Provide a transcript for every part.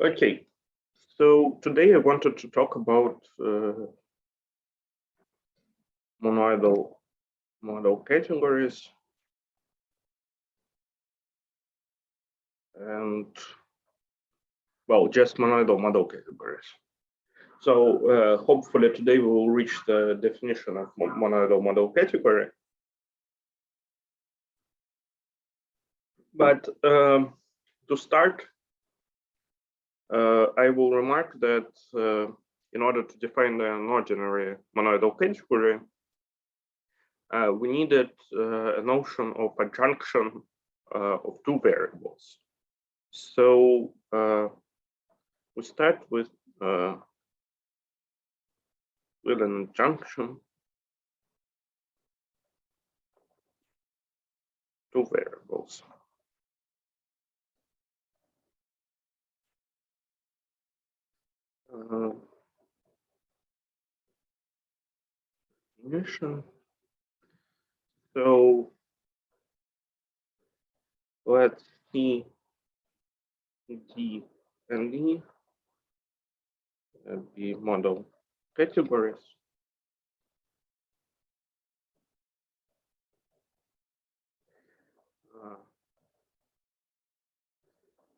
Okay, so today I wanted to talk about monoidal model categories and, well, just monoidal model categories. So hopefully today we will reach the definition of monoidal model category. But to start, I will remark that in order to define an ordinary monoidal category, we needed a notion of adjunction of two variables. So we start with an adjunction, two variables. Definition. So let's see D and E be model categories.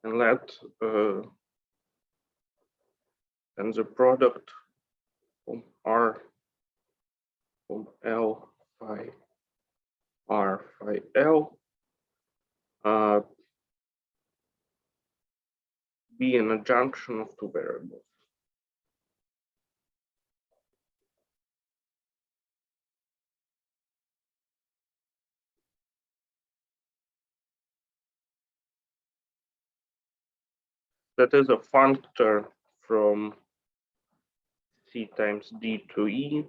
And let and the product from R from L phi R phi L be an adjunction of two variables. That is a functor from C times D to E,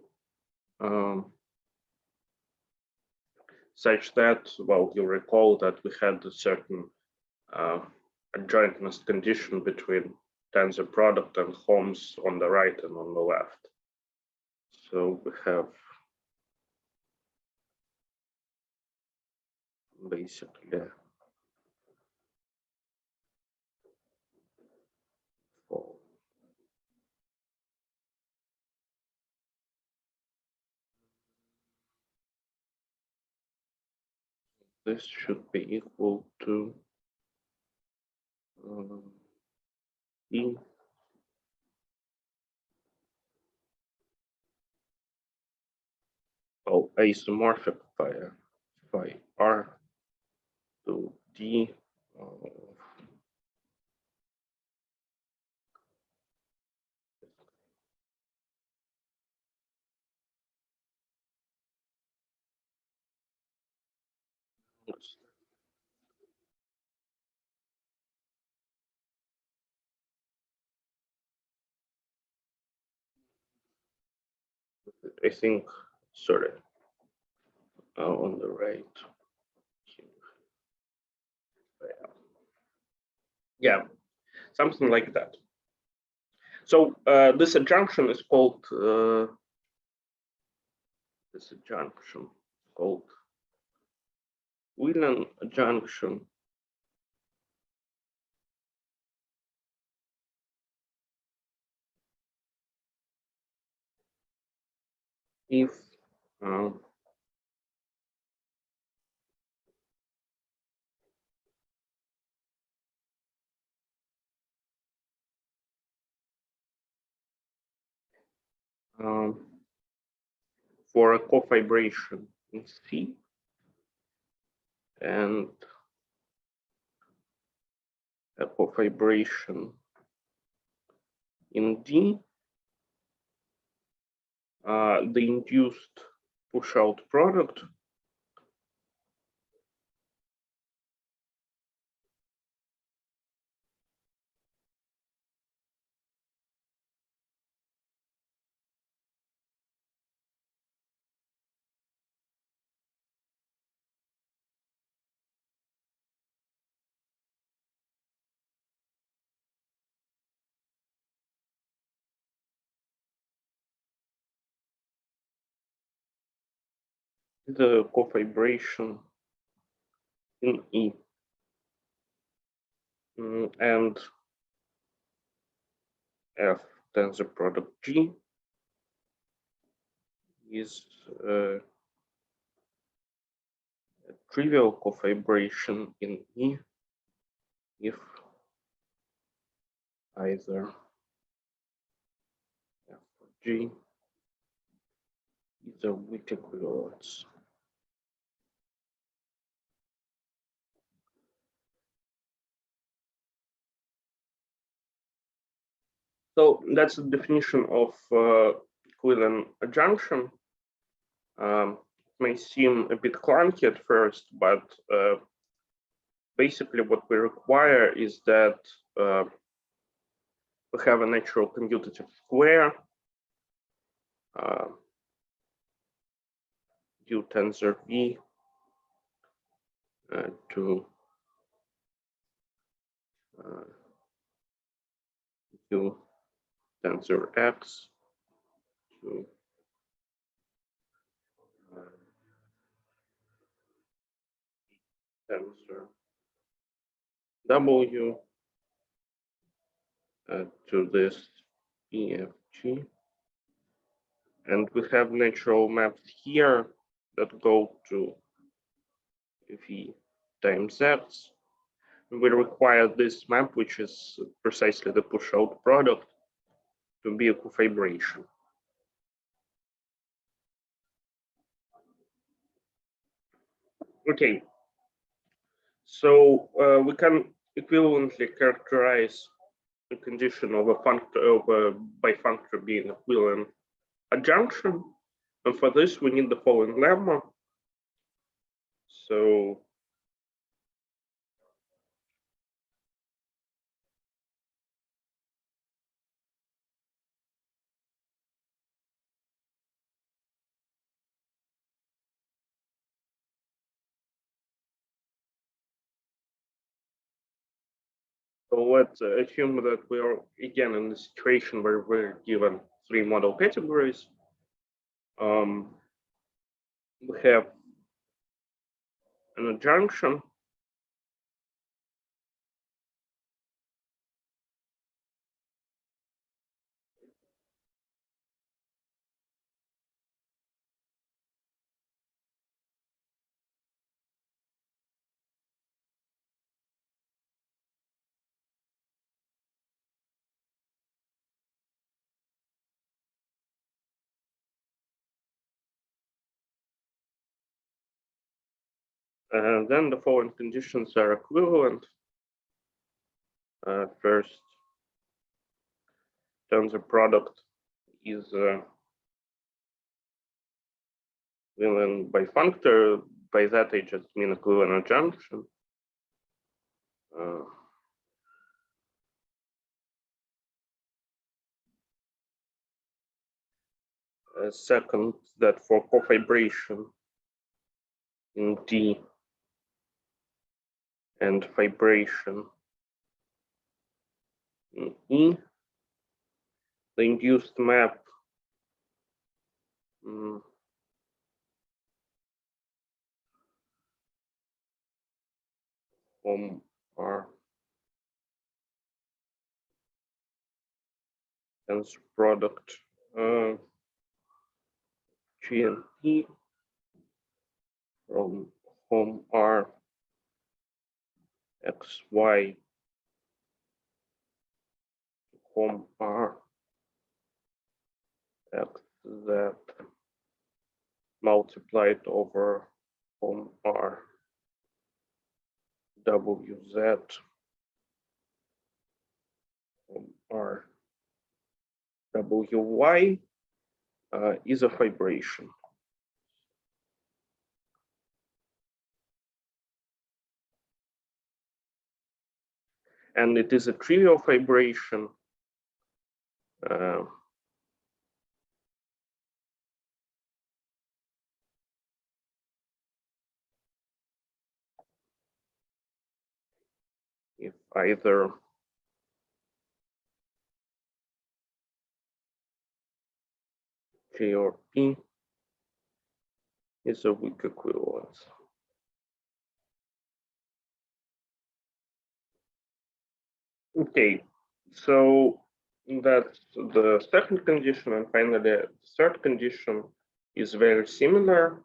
such that, well, you recall that we had a certain adjointness condition between tensor product and Holmes on the right and on the left. So we have basically this should be equal to E isomorphic phi R to D I think, sorry, on the right. Yeah, something like that. So this adjunction is called Willian junction. If for a cofibration in C and a cofibration in D, the induced push-out product the cofibration in E. And F tensor product G is a trivial cofibration in E if either F or G is a weak equivalence. So that's the definition of equivalent adjunction. It may seem a bit clunky at first, but basically what we require is that we have a natural commutative square U tensor V to U tensor X to tensor W to this EFG. And we have natural maps here that go to V times X. We require this map, which is precisely the push-out product, to be a cofibration. Okay, so we can equivalently characterize the condition of a bifunctor being equivalent adjunction, and for this we need the following lemma. So let's assume that we are again in the situation where we're given three model categories. We have an adjunction and then the following conditions are equivalent. First, tensor product is equivalent bifunctor. By that I just mean equivalent adjunction. Second, that for cofibration in D and fibration in E, the induced map from our tensor product G and E from home R X Y home R X Z multiplied over home R W Z home R W Y is a fibration. And it is a trivial fibration. If either J or P is a weak equivalence. Okay, so That's the second condition, and finally the third condition is very similar,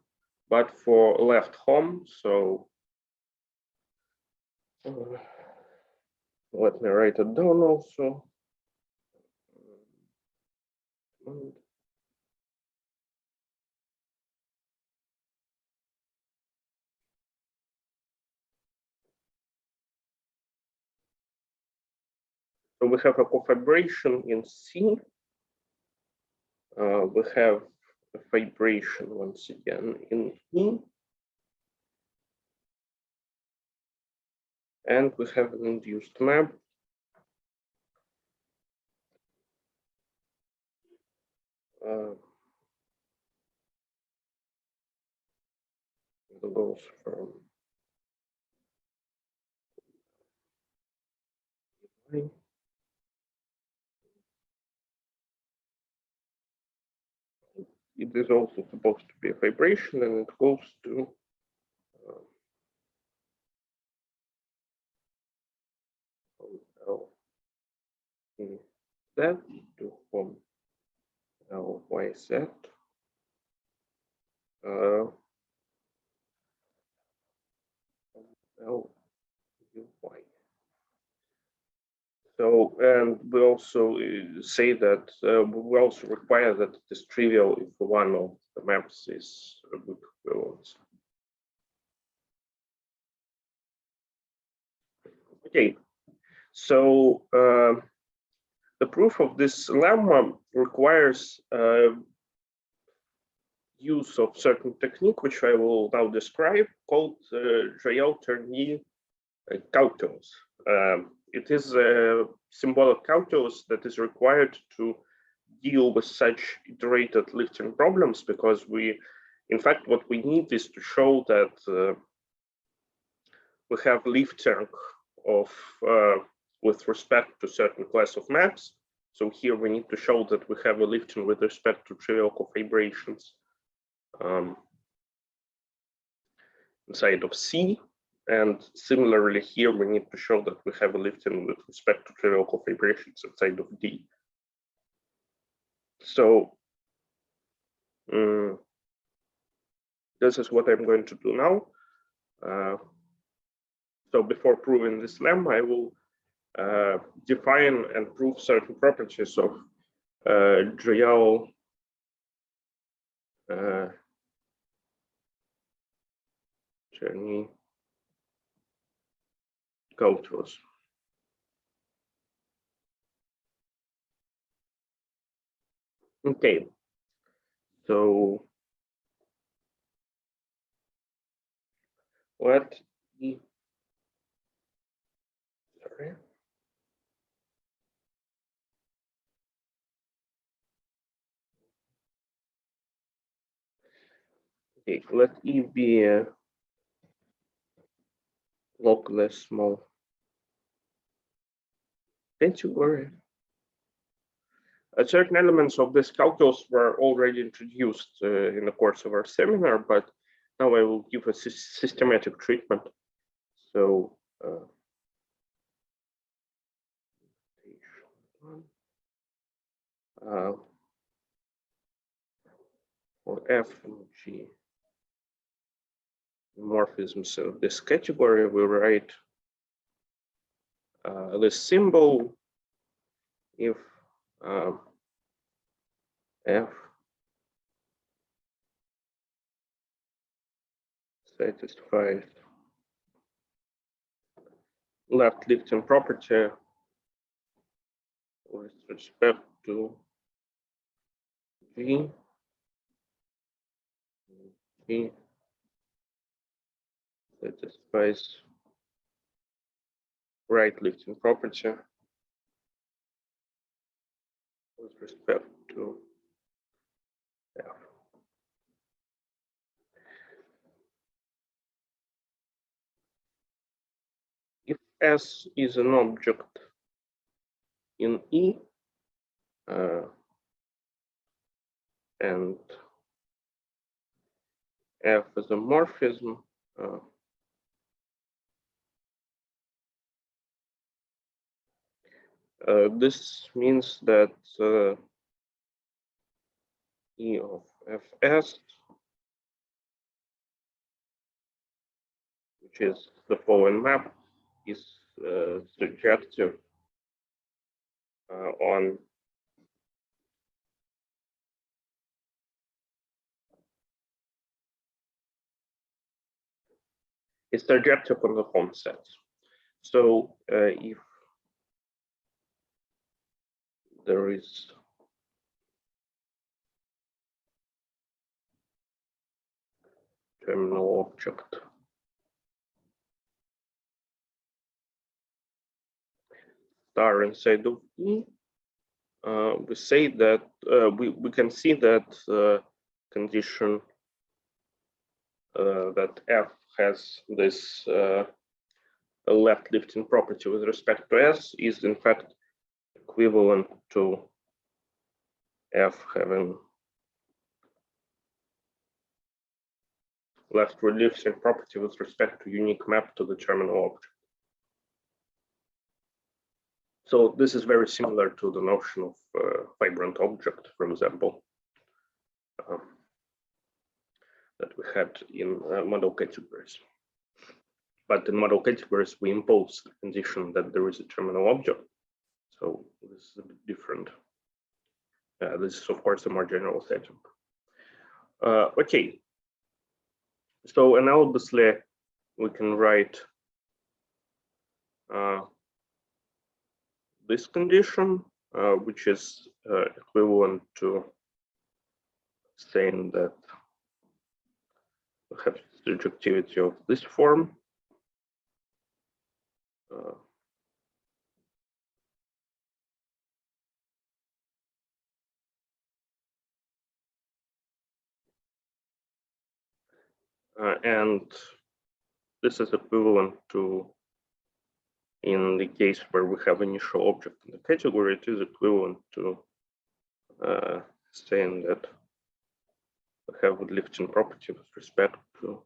but for left home. So let me write it down also. So we have a cofibration in C. We have a vibration once again in E. And we have an induced map. It goes from it is also supposed to be a vibration, and it goes to L E Z to form L Y Z. L U Y. So, and we also say that we also require that it is trivial if one of the maps is a good equivalence. Okay, so the proof of this lemma requires use of certain technique, which I will now describe, called Joyal Tierney calculus. It is a symbolic calculus that is required to deal with such iterated lifting problems, because in fact, what we need is to show that we have lifting of with respect to certain class of maps. So here we need to show that we have a lifting with respect to trivial cofibrations inside of C. And similarly here, we need to show that we have a lifting with respect to trivial cofibrations inside of D. So this is what I'm going to do now. So before proving this lemma, I will define and prove certain properties of Joyal Tierney calculus. Okay, so let me, sorry. Okay, let E be a locally small category. Certain elements of this calculus were already introduced in the course of our seminar, but now I will give a systematic treatment. So for F and G morphisms of this category, we write this symbol if F satisfies left lifting property with respect to G, G satisfies right lifting property with respect to F. If S is an object in E and F is a morphism, This means that E of Fs, which is the following map, is surjective on the Hom sets. So if there is terminal object star inside of E, we say that we can see that condition that F has this left lifting property with respect to S is in fact equivalent to F having left lifting property with respect to unique map to the terminal object. So this is very similar to the notion of vibrant object, for example, that we had in model categories. But in model categories, we impose the condition that there is a terminal object. So this is a bit different. This is, of course, a more general setting. Okay. So analogously, we can write this condition, which is equivalent to saying that we have surjectivity of this form. And this is equivalent to, in the case where we have initial object in the category, it is equivalent to saying that we have a lifting property with respect to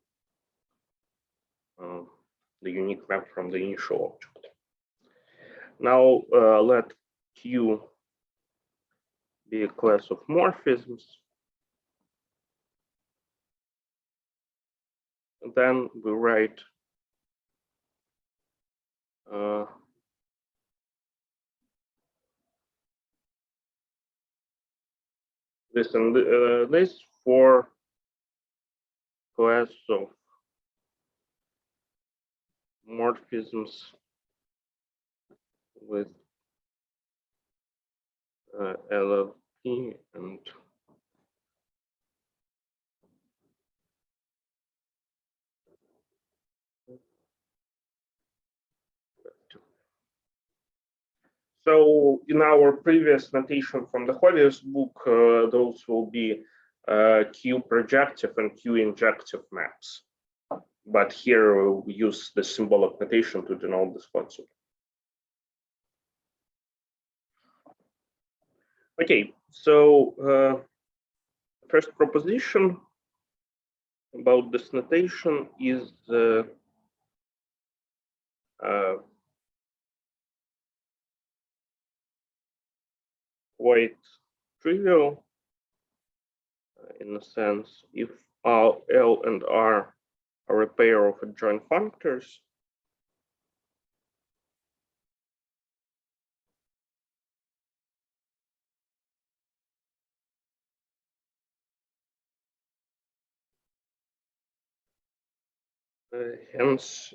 the unique map from the initial object. Now let Q be a class of morphisms. And then we write this and this for class of morphisms with LLP and so in our previous notation from the Hovius book, those will be Q projective and Q injective maps. But here we use the symbolic notation to denote this concept. Okay, so first proposition about this notation is quite trivial in a sense. If L and R are a pair of adjoint functors, hence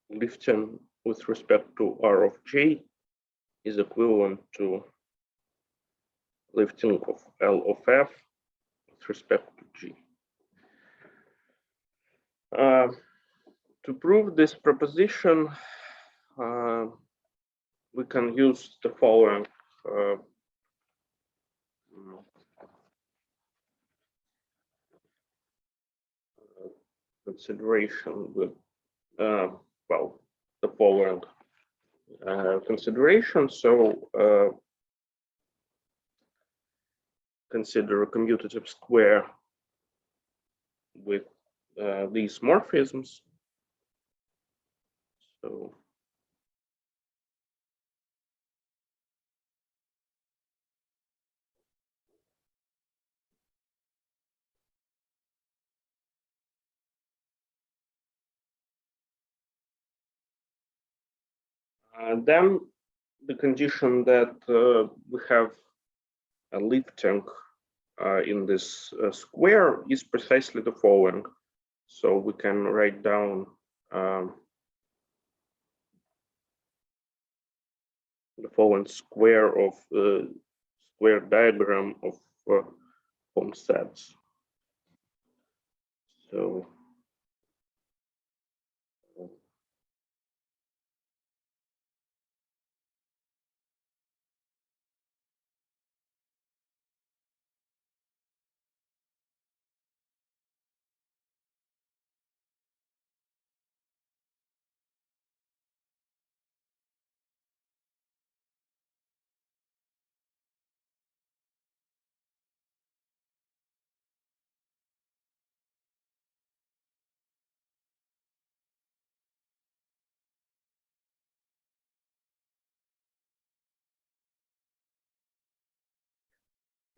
lifting with respect to R of J is equivalent to lifting of L of F with respect to G. To prove this proposition, we can use the following consideration with, well, the following consideration. So consider a commutative square with these morphisms. So Then the condition that we have a lifting in this square is precisely the following. So we can write down the following square of square diagram of homosets. So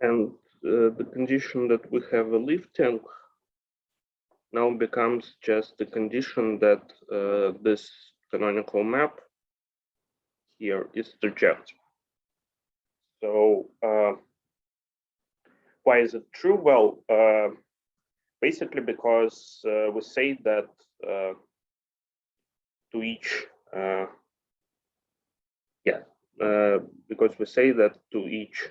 and the condition that we have a lifting now becomes just the condition that this canonical map here is surjective. So why is it true? Well, basically because we say that to each because we say that to each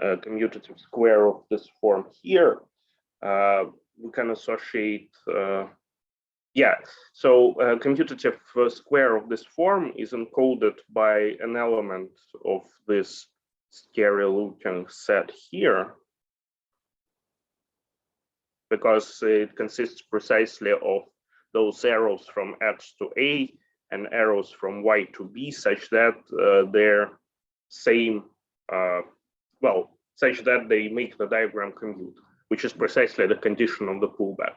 commutative square of this form here, we can associate, so commutative square of this form is encoded by an element of this scary-looking set here, because it consists precisely of those arrows from X to A and arrows from Y to B, such that they're same, such that they make the diagram commute, which is precisely the condition of the pullback.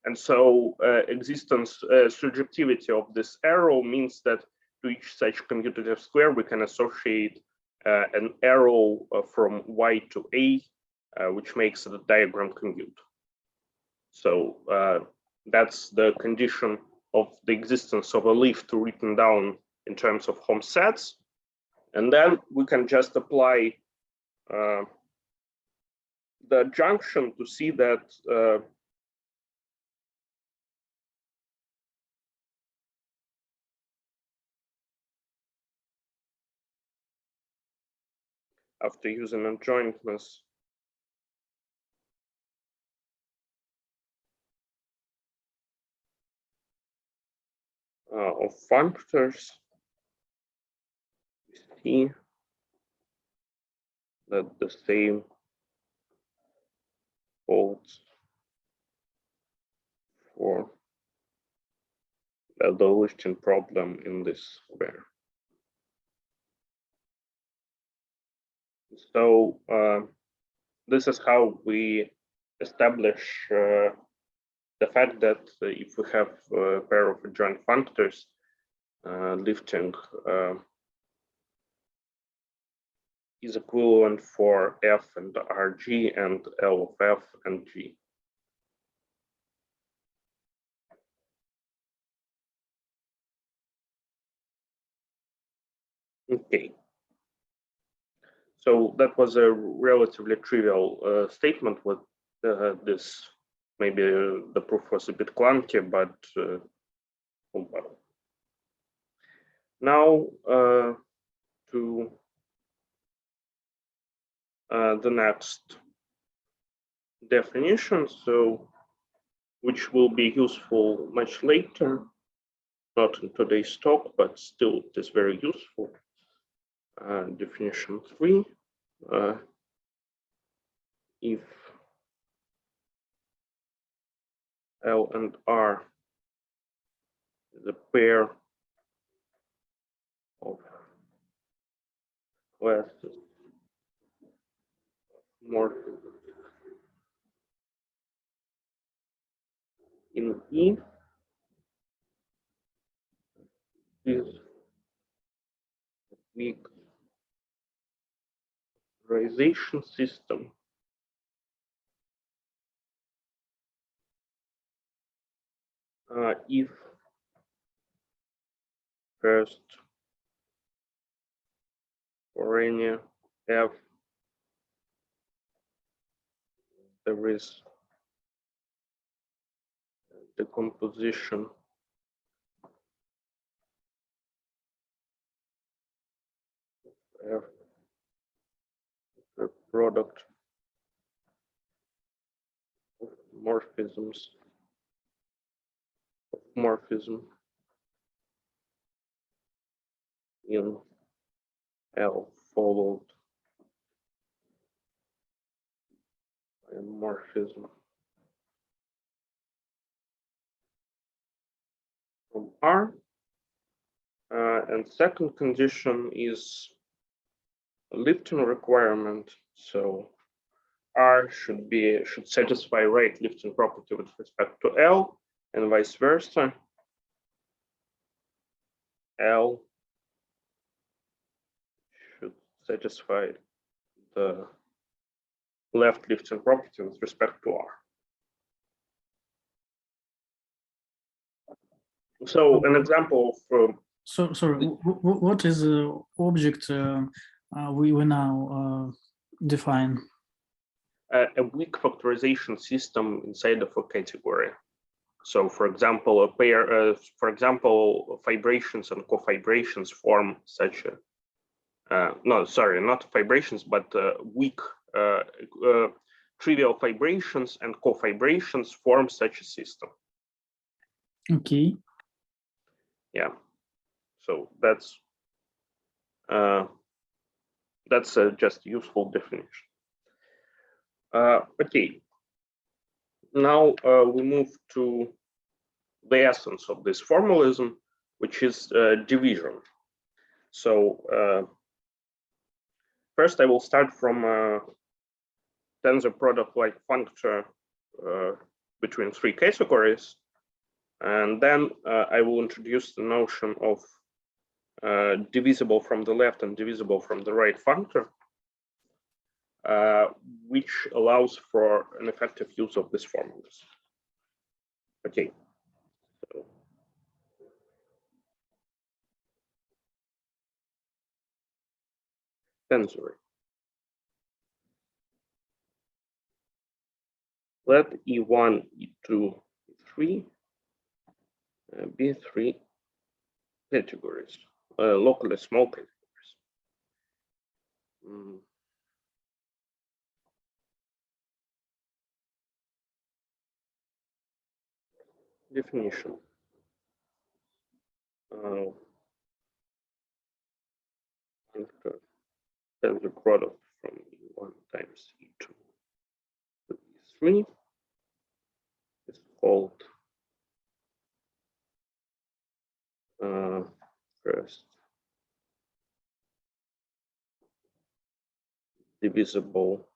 And so surjectivity of this arrow means that to each such commutative square, we can associate an arrow from Y to A, which makes the diagram commute. So that's the condition of the existence of a lift written down in terms of homosets. And then we can just apply the junction to see that after using adjointness of functors, we see that the same holds for the Lifting problem in this square. So this is how we establish the fact that if we have a pair of adjoint functors, lifting is equivalent for F and RG and L of F and G. Okay. So that was a relatively trivial statement with this. Maybe the proof was a bit clunky, but well. Now to the next definition, so which will be useful much later, not in today's talk, but still it is very useful. Definition 3, if L and R is a pair of classes more in E, is weak factorization system if first for any f there is decomposition f the product of morphism in L followed by a morphism from R. And second condition is a Lifton requirement. So R should satisfy right Lifton property with respect to L, and vice versa. L should satisfy the left Lifton property with respect to R. So an example of sorry, what is the object we now define? A weak factorization system inside of a category. So, for example, a pair, fibrations and cofibrations form such a, no, sorry, not fibrations, but weak trivial fibrations and cofibrations form such a system. Okay. Yeah. So that's just useful definition. Okay. Now we move to the essence of this formalism, which is division. So first I will start from a tensor product like functor between three categories, and then I will introduce the notion of divisible from the left and divisible from the right functor, which allows for an effective use of this formalism. Okay. So, tensor. Let E1, E2, E3 be three categories, locally small categories. Definition. Tensor product from E1 times E2 to E3 is called first divisible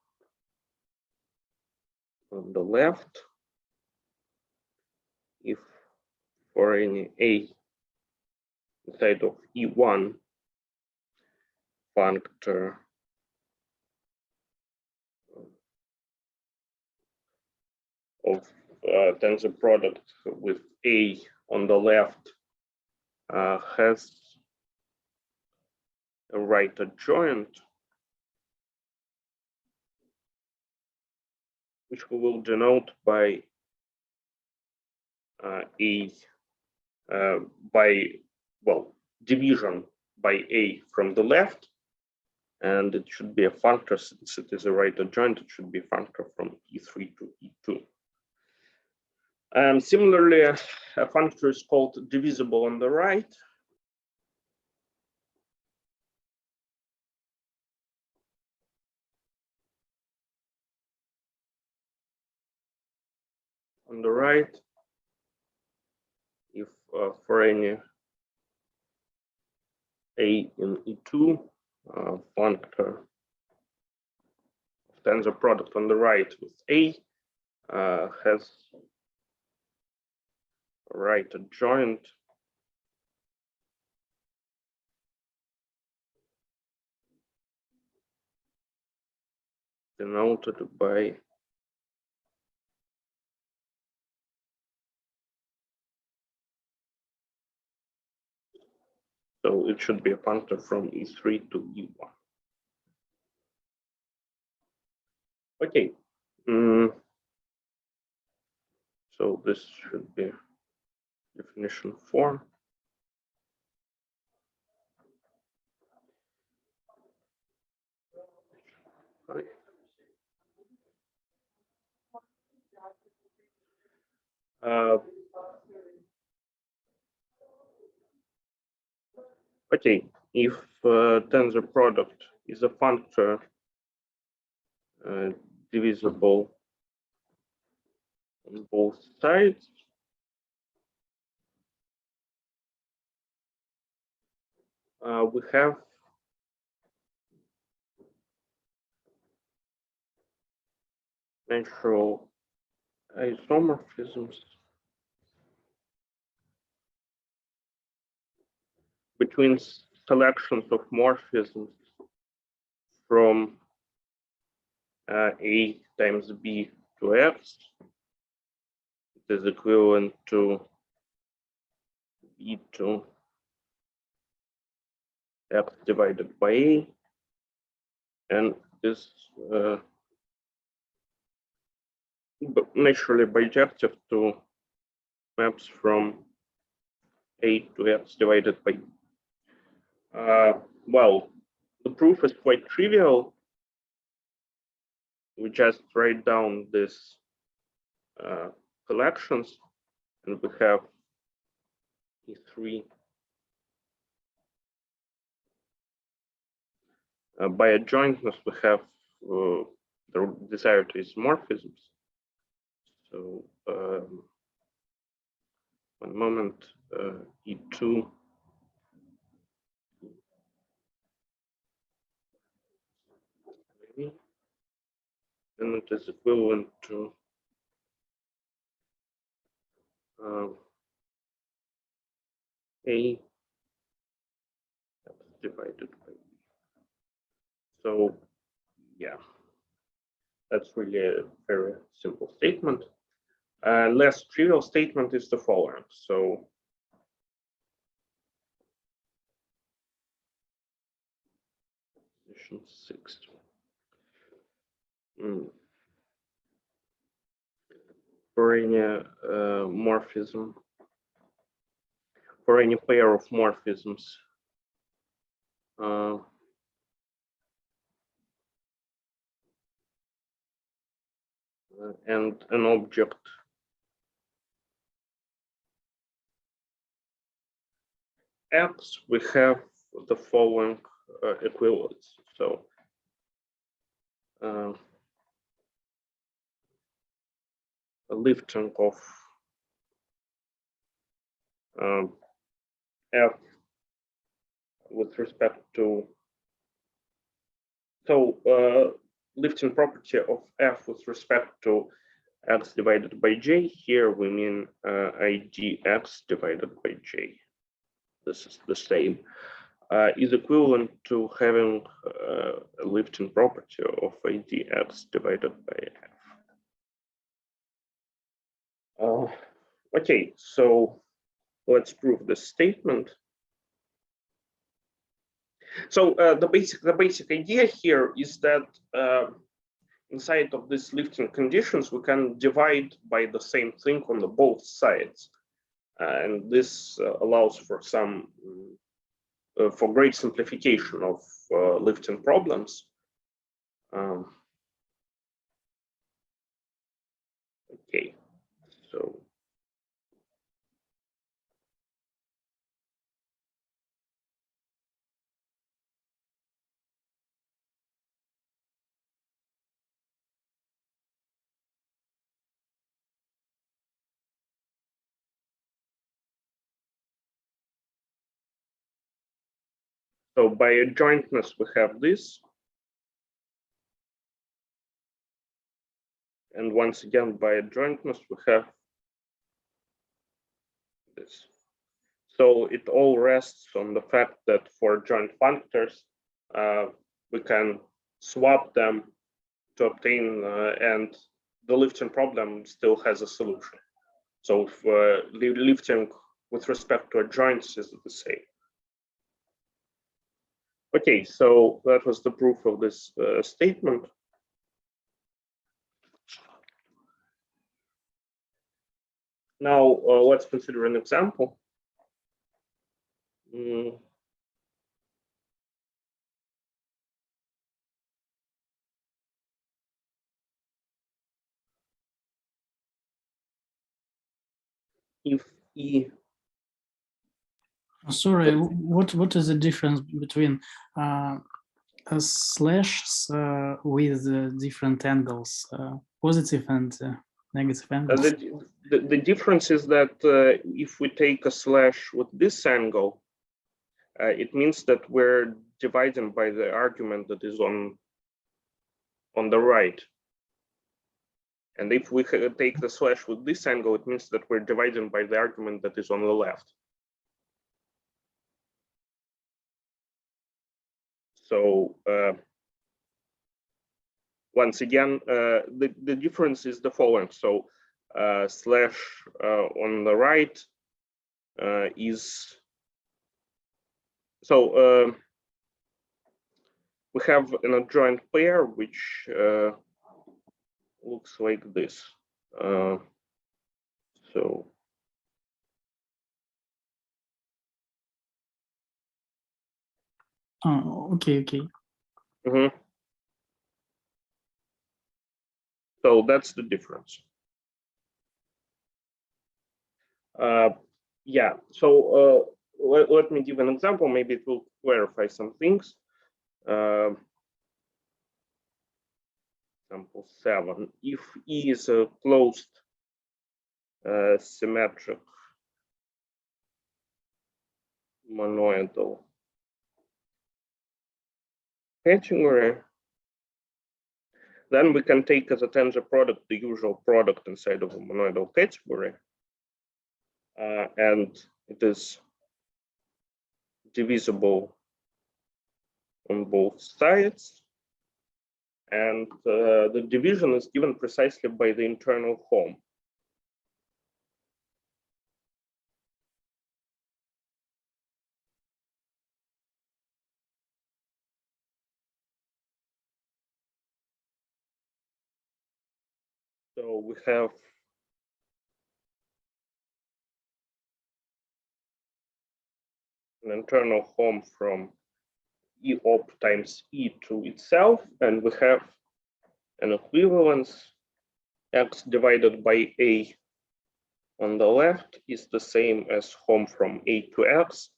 on the left if for any A inside of E1 functor of tensor product with A on the left has a right adjoint, which we will denote by division by A from the left, and it should be a functor. Since it is a right adjoint, it should be a functor from E3 to E2. Similarly, a functor is called divisible on the right. On the right, if for any A in E2 functor tensor product on the right with A has a right adjoint denoted by So it should be a functor from E3 to E1. Okay. So this should be definition 4. Okay, if tensor product is a functor divisible on both sides, we have natural isomorphisms between selections of morphisms from A times B to X. It is equivalent to B to X divided by A, and this naturally bijective to maps from A to X divided by B. Well, the proof is quite trivial. We just write down these collections, and we have E3 by adjointness. We have the desired isomorphisms. So one moment, E2 and it is equivalent to A divided by B. So yeah, that's really a very simple statement. Less trivial statement is the following. So position 6. For any morphism, for any pair of morphisms, and an object X, we have the following equivalence. So a lifting of F with respect to, so lifting property of F with respect to X divided by J. Here we mean IDX divided by J. This is the same. Is equivalent to having a lifting property of IDX divided by F. Okay, so let's prove this statement. So the basic idea here is that inside of these lifting conditions, we can divide by the same thing on the both sides, and this allows for some for great simplification of lifting problems. Okay, so. So by adjointness, we have this. And once again, by adjointness, we have this. So it all rests on the fact that for joint functors, we can swap them to obtain, and the lifting problem still has a solution. So if lifting with respect to adjoints is the same. Okay, so that was the proof of this statement. Now let's consider an example. If E. Sorry, what is the difference between a slash with different angles, positive and negative angles? The difference is that if we take a slash with this angle, it means that we're dividing by the argument that is on the right. And if we take the slash with this angle, it means that we're dividing by the argument that is on the left. So once again, the difference is the following. So slash on the right is, so we have an adjoint pair which looks like this. So Oh, okay. So that's the difference. Yeah, so let me give an example. Maybe it will clarify some things. Example 7. If E is a closed symmetric monoidal category, then we can take as a tensor product the usual product inside of a monoidal category. And it is divisible on both sides. And the division is given precisely by the internal home. So we have an internal home from E op times E to itself, and we have an equivalence. X divided by A on the left is the same as home from A to X,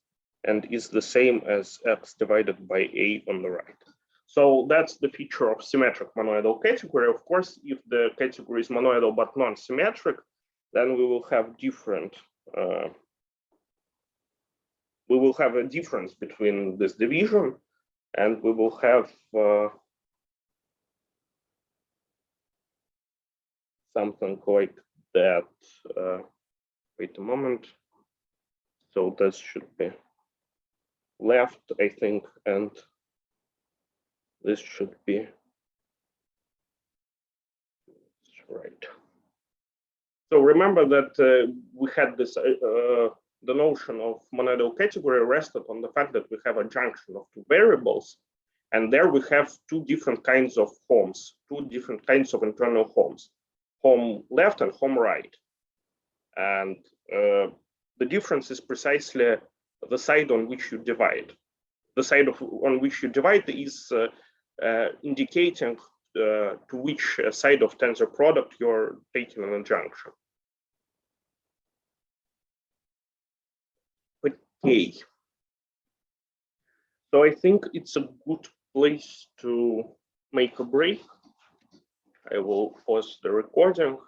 and is the same as X divided by A on the right. So that's the feature of symmetric monoidal category. Of course, if the category is monoidal but non-symmetric, then we will have different. We will have a difference between this division, and we will have something like that. Wait a moment. So this should be left, I think, and this should be right. So remember that we had this, the notion of monoidal category rested on the fact that we have a junction of two variables, and there we have two different kinds of homes, two different kinds of internal homes, home left and home right. And the difference is precisely the side on which you divide. The side on which you divide is indicating to which side of tensor product you're taking an adjunction. Okay. So I think it's a good place to make a break. I will pause the recording.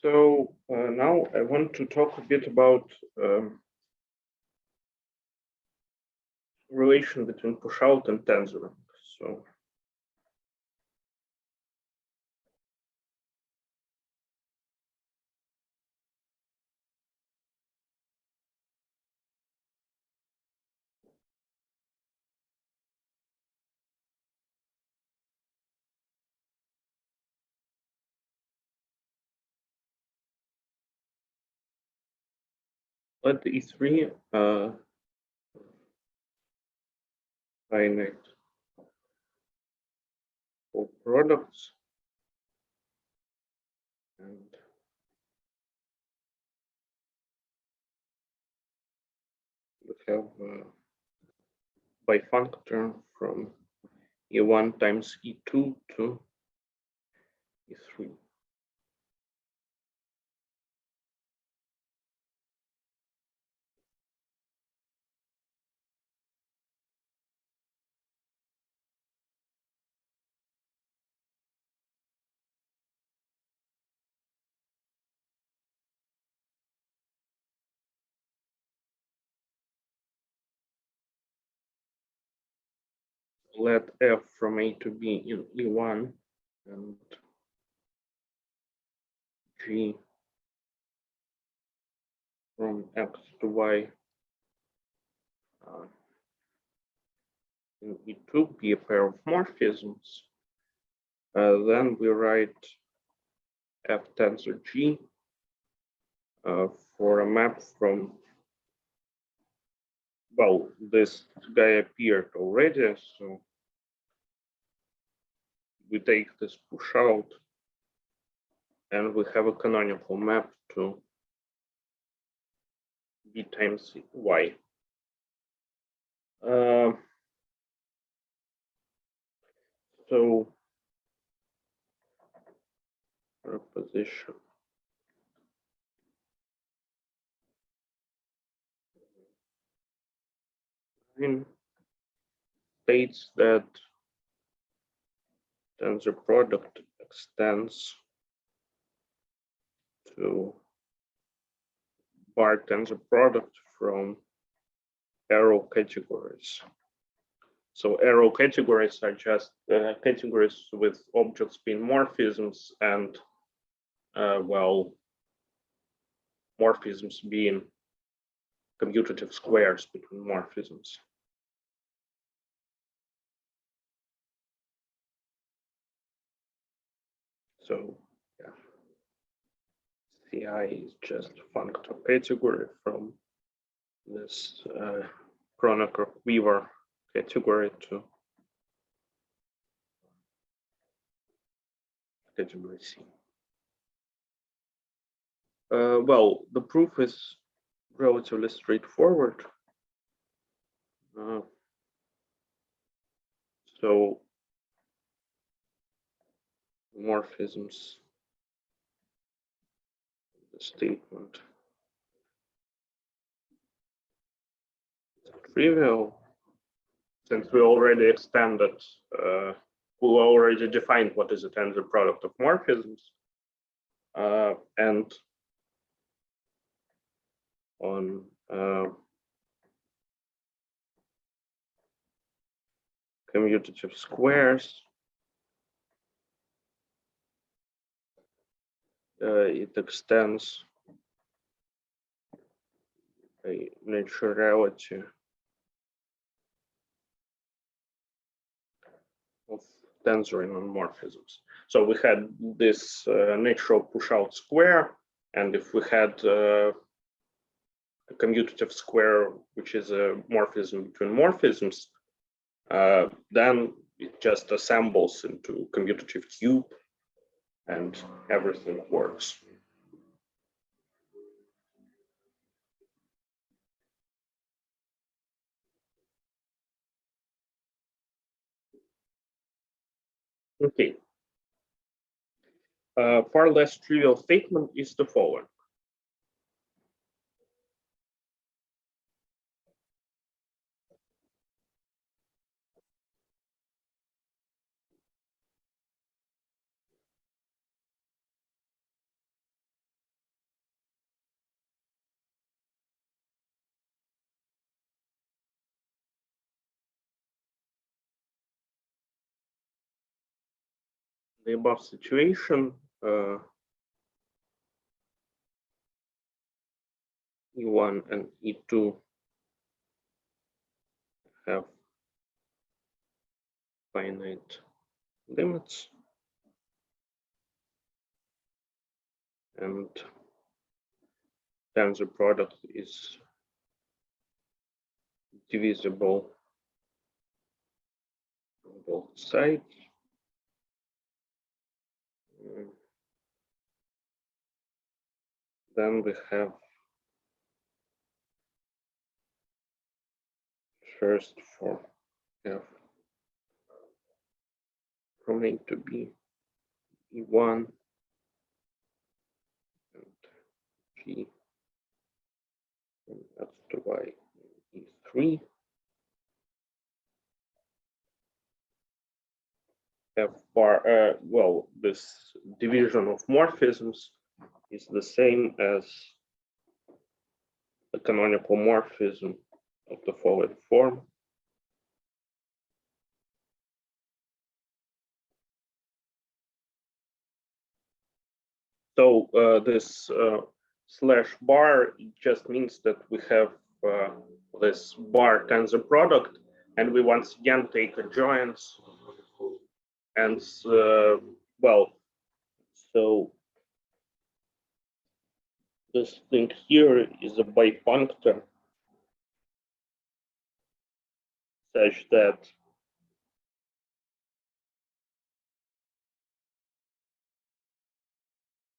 So now I want to talk a bit about relation between push-out and tensoring. So let E3 finite for products, and we have bifunctor from E1 times E2 to E3. Let f from A to B in E1 and G from X to Y in E2 be a pair of morphisms. Then we write f tensor G for a map from, well, this guy appeared already, so we take this push out and we have a canonical map to B times Y. So proposition states that tensor product extends to bar tensor product from arrow categories. So arrow categories are just categories with objects being morphisms and, well, morphisms being commutative squares between morphisms. So yeah, CI is just a functor category from this Kronecker-Weaver category to category C. Well, the proof is relatively straightforward. So morphisms, the statement is trivial since we already extended, we already defined what is a tensor product of morphisms, and on commutative squares, it extends a naturality of tensoring on morphisms. So we had this natural push-out square, and if we had a commutative square, which is a morphism between morphisms, then it just assembles into commutative cube, and everything works. Okay. Far less trivial statement is the following. The above situation, E1 and E2 have finite limits, and tensor product is divisible on both sides. Then we have first for F from A to B, E1 and G from X to Y, E3. F bar, well, this division of morphisms is the same as the canonical morphism of the following form. So this slash bar just means that we have this bar tensor product, and we once again take adjoints. And well, so this thing here is a bifunctor such that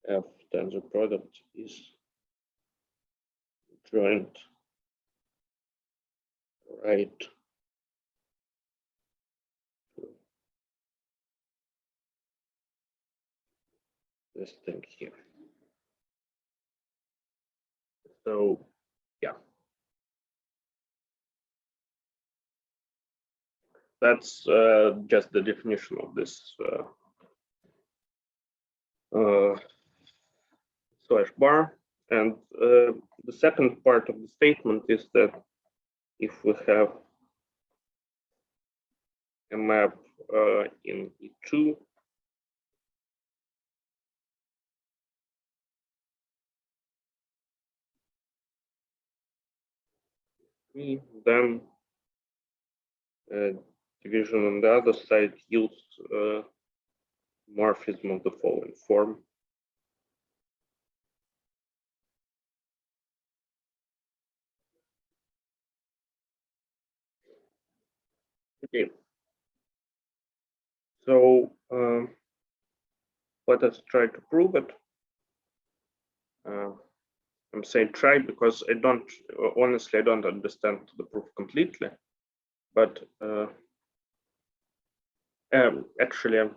F tensor product is joint right to this thing here. So yeah, that's just the definition of this slash bar. And the second part of the statement is that if we have a map in E2, then division on the other side yields morphism of the following form. Okay. So let us try to prove it. I'm saying try because I don't, honestly, I don't understand the proof completely. But actually,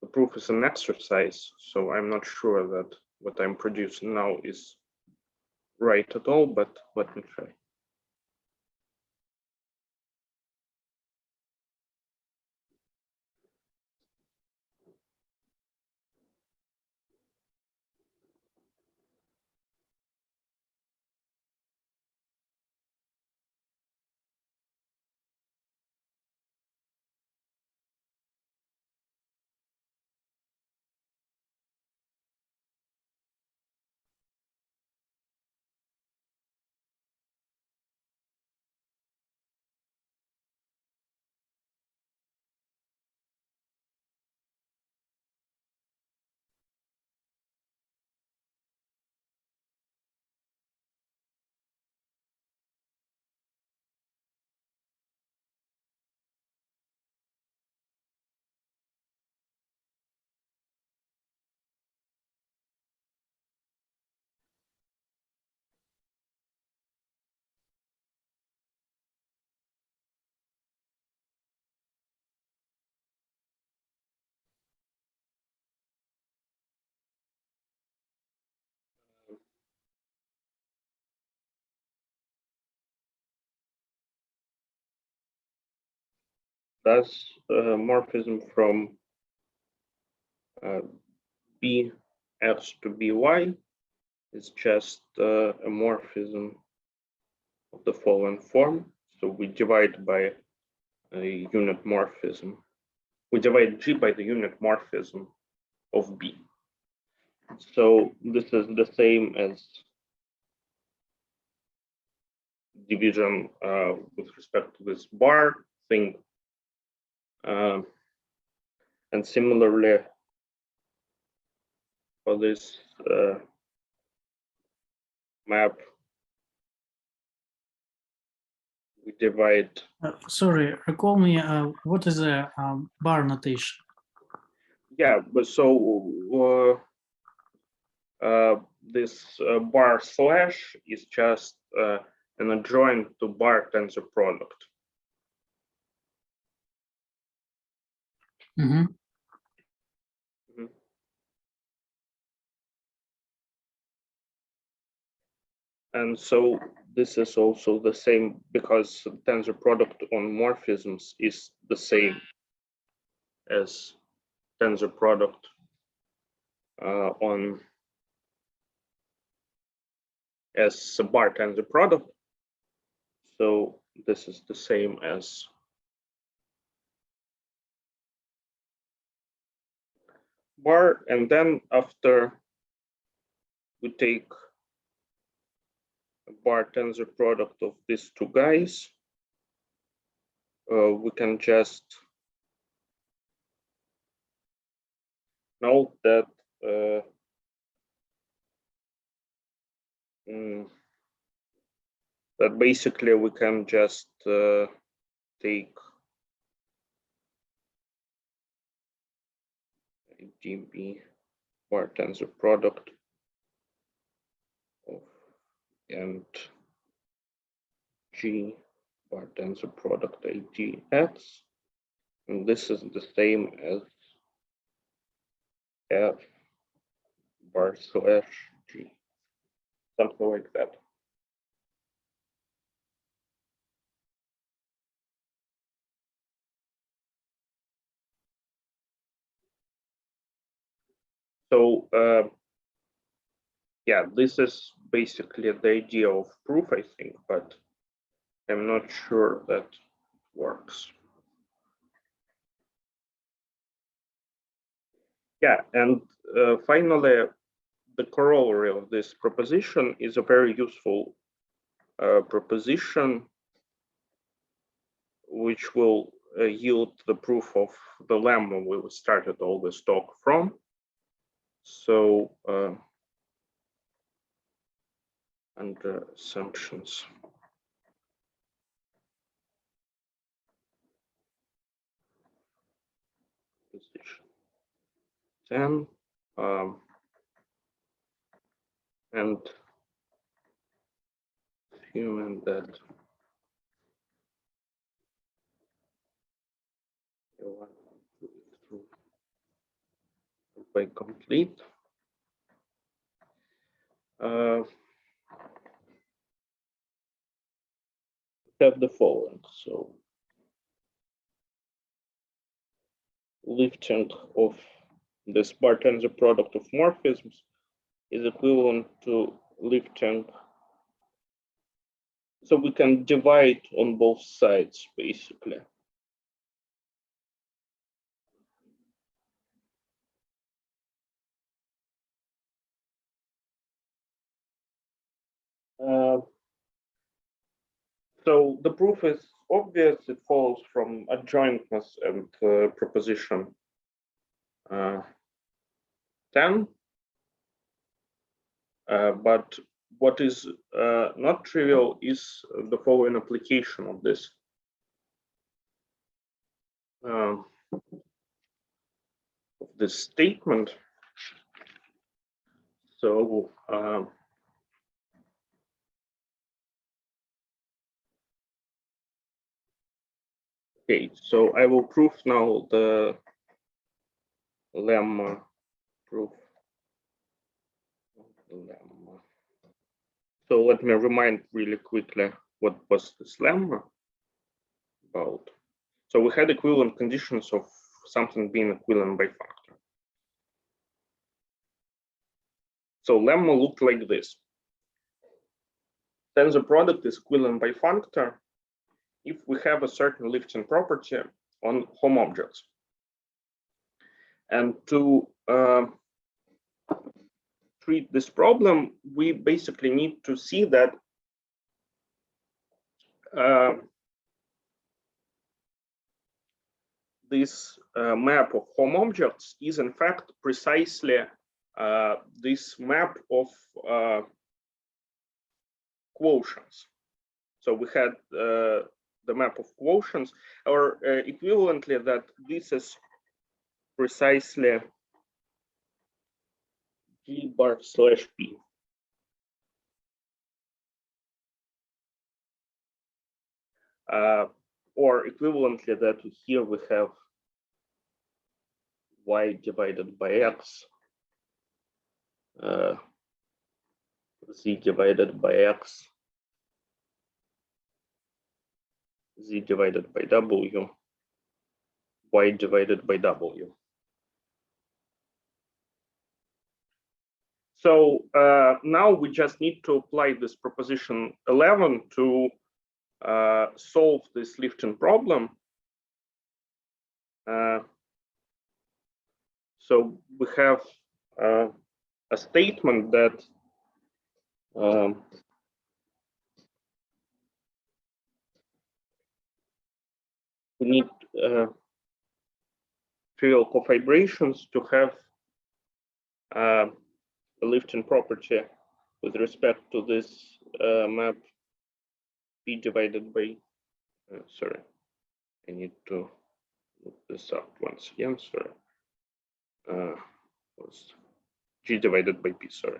the proof is an exercise, so I'm not sure that what I'm producing now is right at all, but let me try. Thus, morphism from bx to by is just a morphism of the following form. So we divide by a unit morphism. We divide G by the unit morphism of B. So this is the same as division with respect to this bar thing. And similarly, for this map, we divide. Sorry, recall me, what is a bar notation? Yeah, but so this bar slash is just an adjoint to bar tensor product. Mm-hmm. And so this is also the same because tensor product on morphisms is the same as tensor product on as a bar tensor product. So this is the same as bar, and then after we take a bar tensor product of these two guys, we can just note that that basically we can just take DB bar tensor product of and G bar tensor product AGX, and this is the same as F bar slash G, something like that. So yeah, this is basically the idea of proof, I think, but I'm not sure that works. Yeah, and finally, the corollary of this proposition is a very useful proposition, which will yield the proof of the lemma we started all this talk from. So under assumptions, position 10, and assuming that by complete, have the following. So lifting of this bar tensor product of morphisms is equivalent to lifting. So we can divide on both sides, basically. So the proof is obvious. It follows from adjointness and proposition 10. But what is not trivial is the following application of this. Of this statement. So okay, so I will prove now the lemma proof. Lemma. So let me remind really quickly what was this lemma about. So we had equivalent conditions of something being equivalent by factor. So lemma looked like this. Tensor product is equivalent by factor if we have a certain lifting property on home objects. And to treat this problem, we basically need to see that this map of home objects is in fact precisely this map of quotients. So we had the map of quotients, or equivalently that this is precisely G bar slash P. Or equivalently that here we have y divided by x, z divided by x, z divided by w, y divided by w. So now we just need to apply this proposition 11 to solve this Lifton problem. So we have a statement that we need trivial cofibrations to have a Lifton property with respect to this map P divided by, sorry, I need to look this up once again, sorry. Was G divided by P, sorry.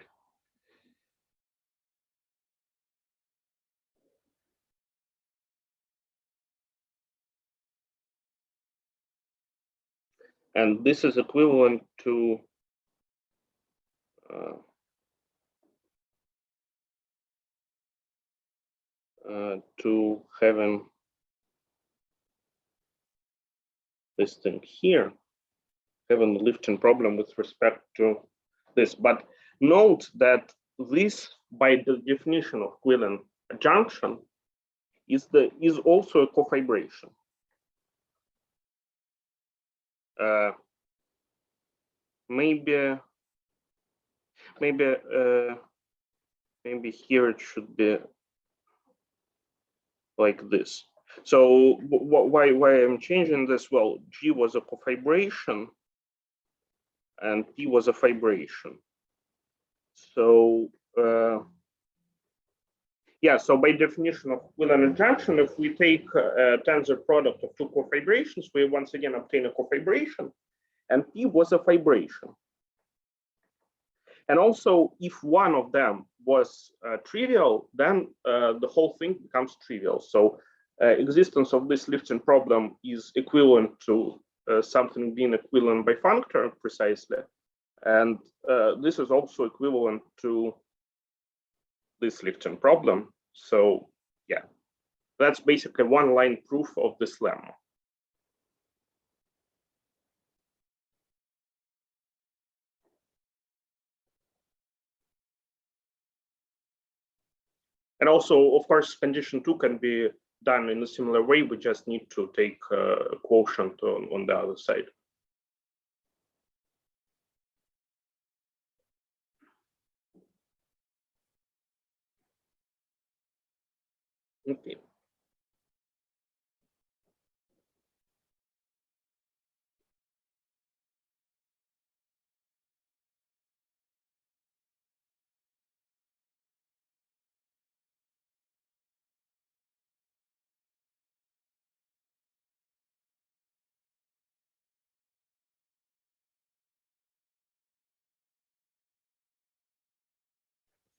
And this is equivalent to having this thing here, having the Lifton problem with respect to this. But note that this, by the definition of Willian junction, is also a cofibration. Maybe here it should be like this. So why I'm changing this? Well, G was a cofibration and P was a fibration. So yeah, so by definition of Willian junction, if we take a tensor product of two cofibrations, we once again obtain a cofibration, and P was a fibration. And also, if one of them was trivial, then the whole thing becomes trivial. So existence of this Lifton problem is equivalent to something being equivalent by functor precisely. And this is also equivalent to this Lifton problem. So yeah, that's basically one line proof of this lemma. And also, of course, condition 2 can be done in a similar way. We just need to take a quotient on the other side. Okay.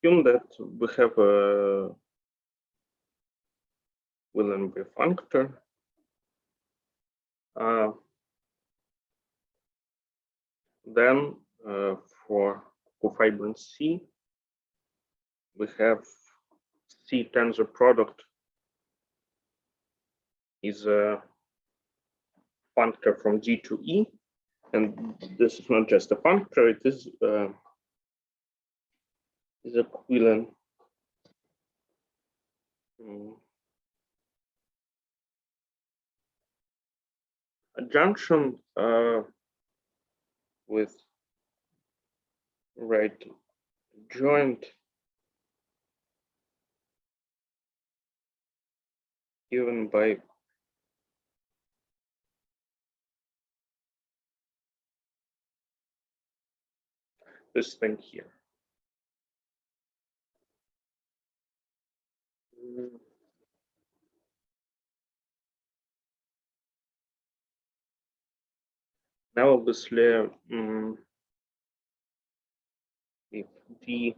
Assume that we have a Willian functor. Then for cofibrin C, we have C tensor product is a functor from G to E, and this is not just a functor; it is a Willian a junction with right joint given by this thing here. Now, obviously, if D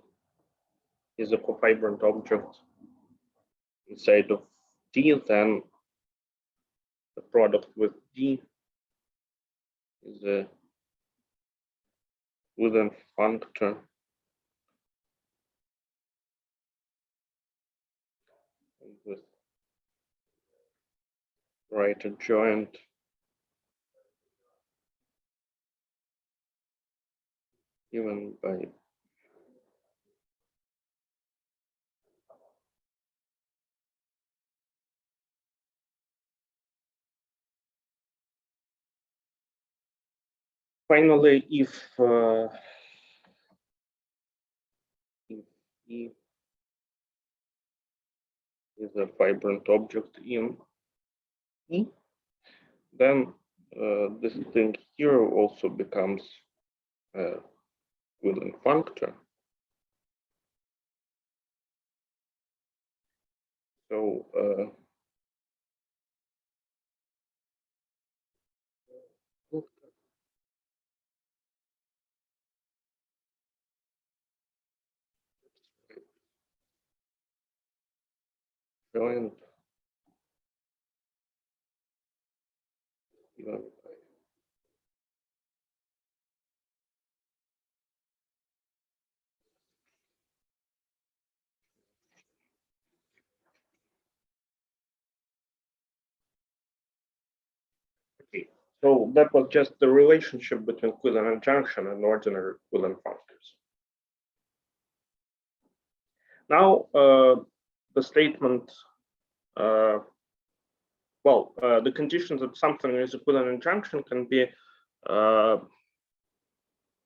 is a cofibrant object inside of D, then the product with D is a Willian functor with right adjoint given by finally, if E is a fibrant object in E, then this thing here also becomes a Willian functor. So joint given by okay. So that was just the relationship between Willian junction and ordinary Willian functors. Now the statement, the condition that something is a Willian junction can be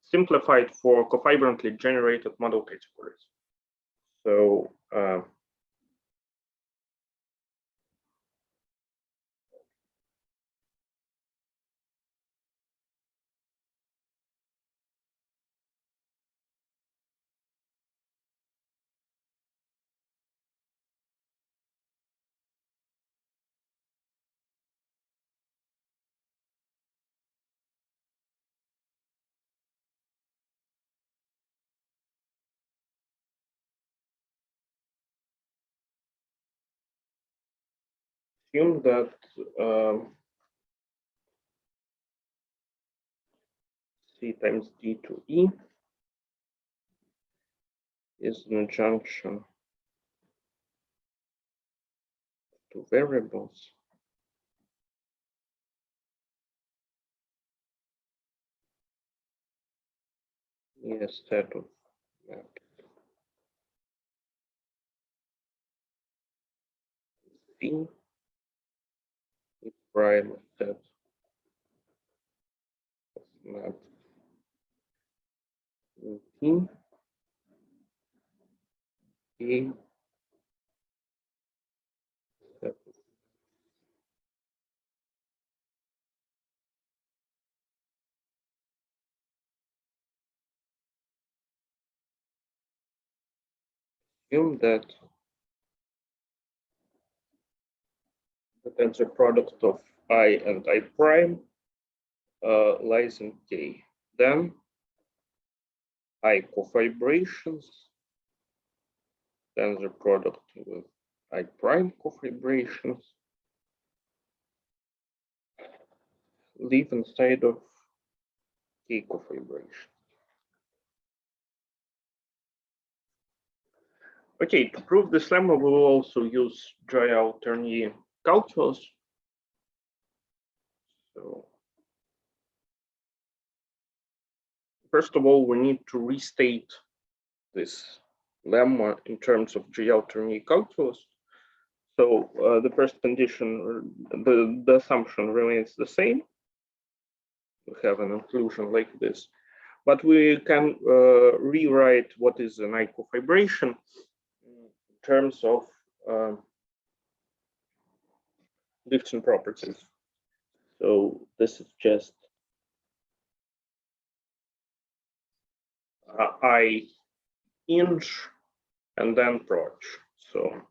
simplified for cofibrantly generated model categories. So assume that C times D to E is an adjunction to variables instead of map C is prime set of map T E set assume that the tensor product of I and I prime lies in K. Then I cofibrations, tensor product with I prime cofibrations live inside of K cofibration. Okay, to prove this lemma, we will also use Joyal Tierney calculus. So first of all, we need to restate this lemma in terms of Joyal Tierney calculus. So the first condition, the assumption remains the same. We have an inclusion like this, but we can rewrite what is an I cofibration in terms of Dixon properties. So this is just I inch and then proch. So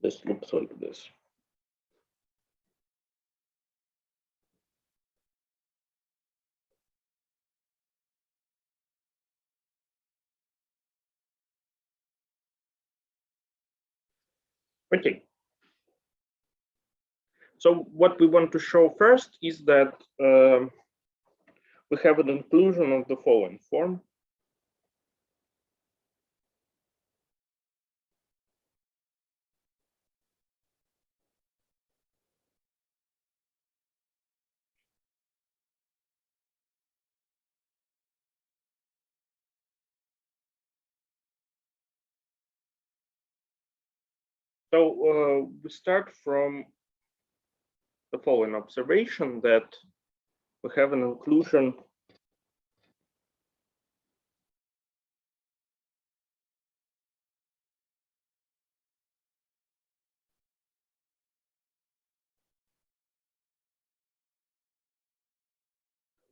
This looks like this. Okay. So what we want to show first is that we have an inclusion of the following form. So we start from the following observation that we have an inclusion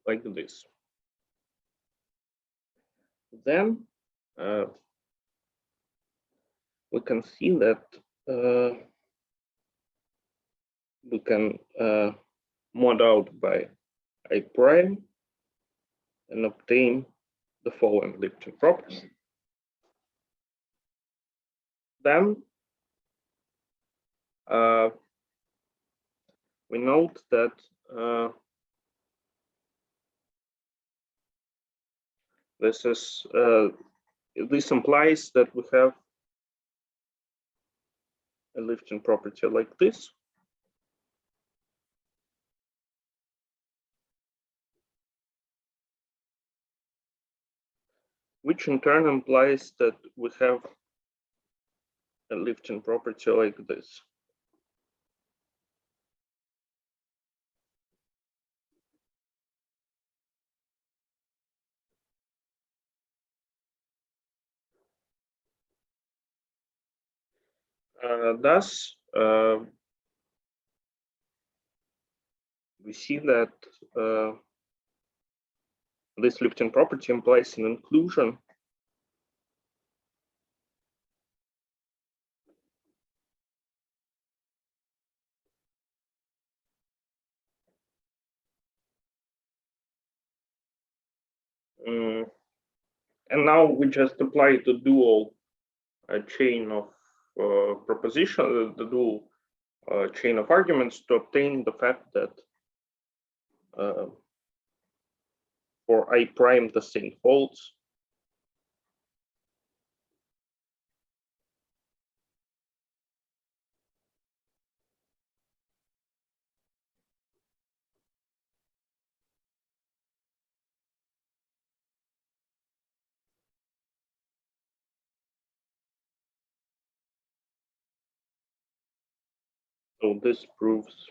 like this. Then we can see that we can mod out by I prime and obtain the following lifting property. Then we note that this implies that we have a lifting property like this, which in turn implies that we have a lifting property like this. Thus, we see that this lifting property implies an inclusion and now we just apply the dual chain of proposition, the dual chain of arguments to obtain the fact that for I prime the thing holds. So this proves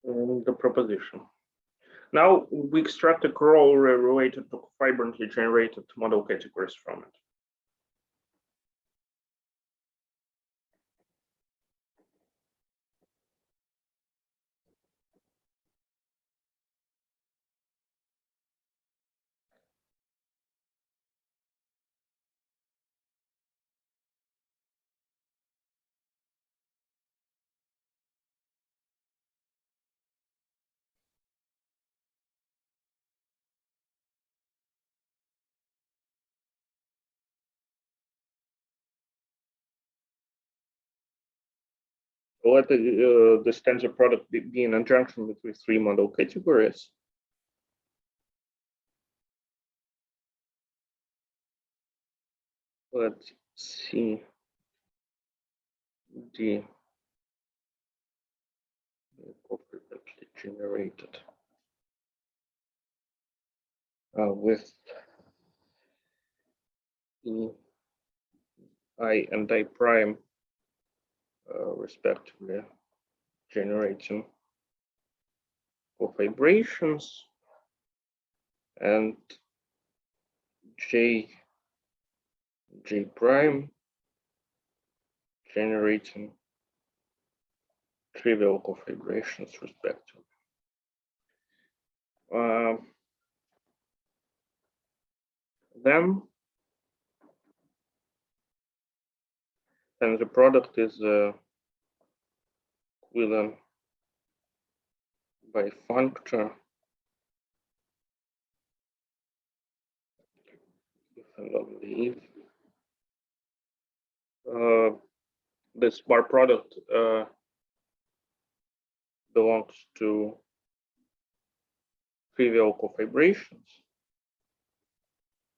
the proposition. Now we extract a corollary related to vibrantly generated model categories from it. Let the tensor product be an injunction between three model categories. Let's see the appropriately generated with I and I prime respectively generating co-vibrations and J prime generating trivial co-vibrations respectively. Then and the product is equivalent by functor if and only if this bar product belongs to trivial cofibrations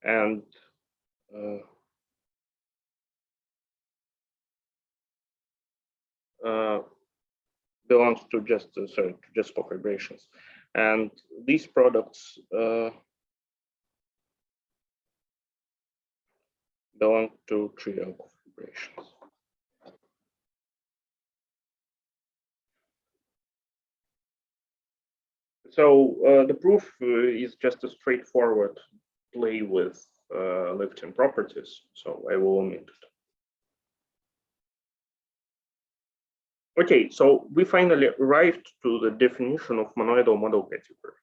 and belongs to just cofibrations, and these products belong to trivial cofibrations. So the proof is just a straightforward play with Lifton properties, so I will omit it. Okay, so we finally arrived to the definition of monoidal model category.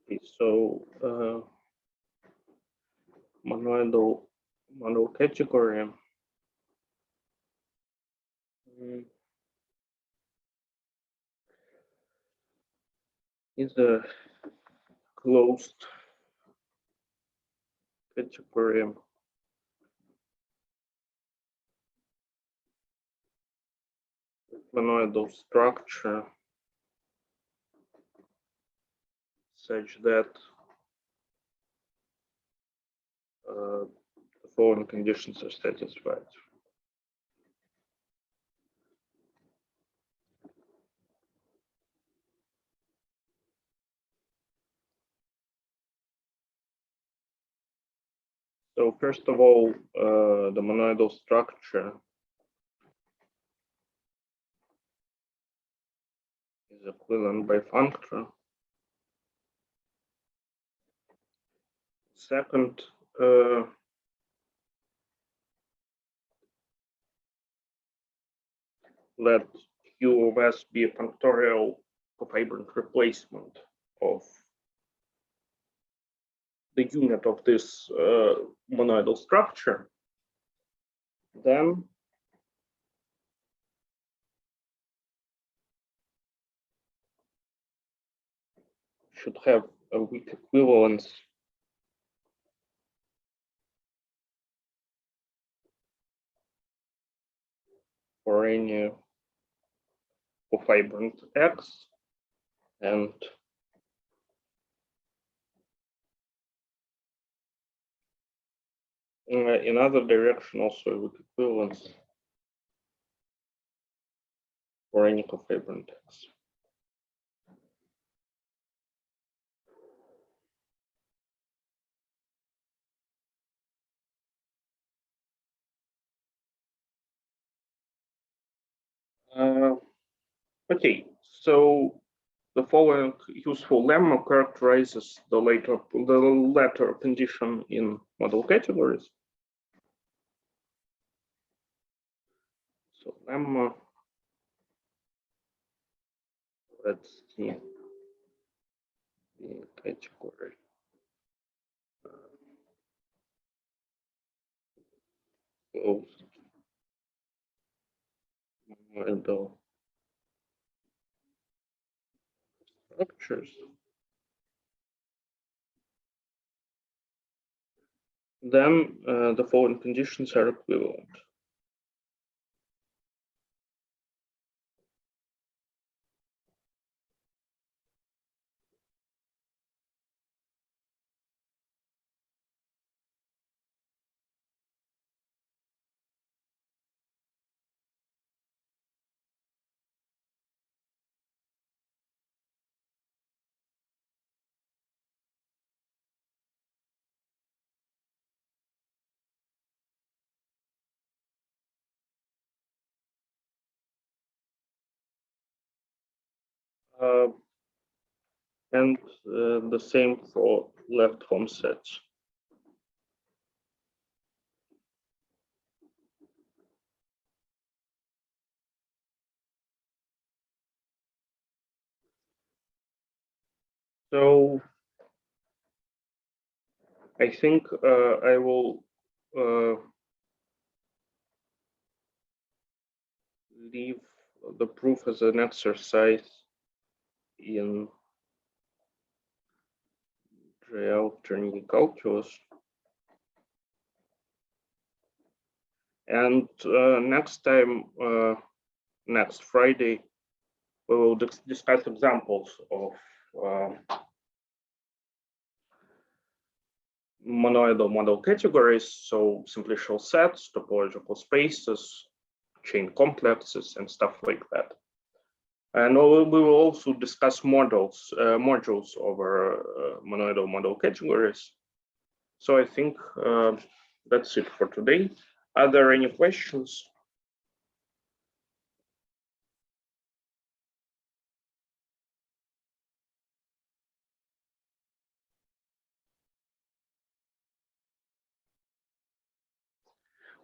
Okay, so monoidal model category is a closed category monoidal structure such that the following conditions are satisfied. So first of all, the monoidal structure is equivalent by functor. Second, let Q of S be a functorial cofibrant replacement of the unit of this monoidal structure. Then should have a weak equivalence for any cofibrant X, and in other direction also a weak equivalence for any cofibrant X. Okay, so the following useful lemma characterizes the latter condition in model categories. So lemma, let's see the category. Closed monoidal structures. Then the following conditions are equivalent. And the same for left home sets. So I think I will leave the proof as an exercise in Joyal Tierney calculus. And next time, next Friday, we will discuss examples of monoidal model categories, so simplicial sets, topological spaces, chain complexes, and stuff like that. And we will also discuss modules over monoidal model categories. So I think that's it for today. Are there any questions?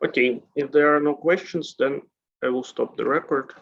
Okay, if there are no questions, then I will stop the record.